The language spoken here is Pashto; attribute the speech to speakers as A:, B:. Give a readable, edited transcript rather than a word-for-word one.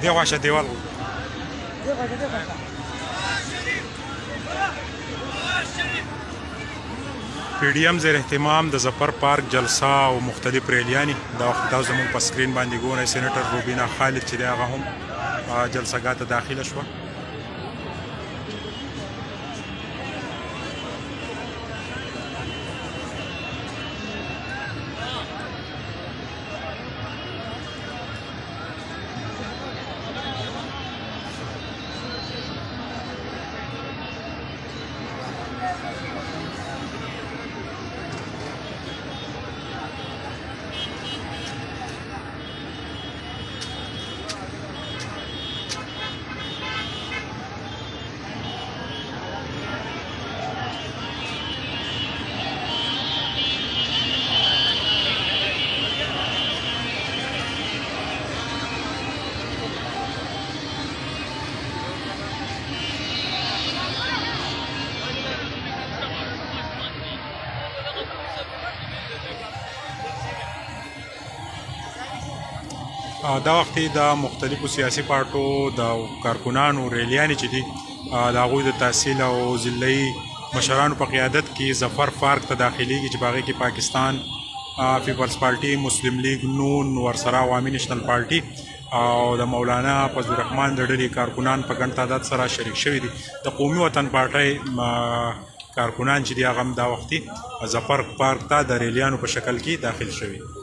A: دې خواشه دیوال پی ډي ایم زیر اهتمام د ظفر پارک جلسه او مختلف ریلیانې دا وخت دا زموږ په سکرین باندې ګورئ سینیټر روبینا خالد چې دی هغه هم جلسهګاه ته داخله شوه. دا وخت د مختلفو سیاسي پارټو د کارکنانو ریلیانې چې دي د هغوی د تحصیل او ضلعي مشرانو په قیادت کې ظفر پارک ته داخلیږي چې په هغې کې پاکستان پیپلز پارټي، مسلم لیگ نون، ورسره عوامي نیشنل پارټي او د مولانا فضل الرحمن د ډلې کارکنان په ګڼ تعداد سره شریک شوي دي. د قومي وطن پارټۍ کارکنان چې دي هغه هم دا وختي ظفر پارک ته د ریلیانو په شکل کې داخل شوي.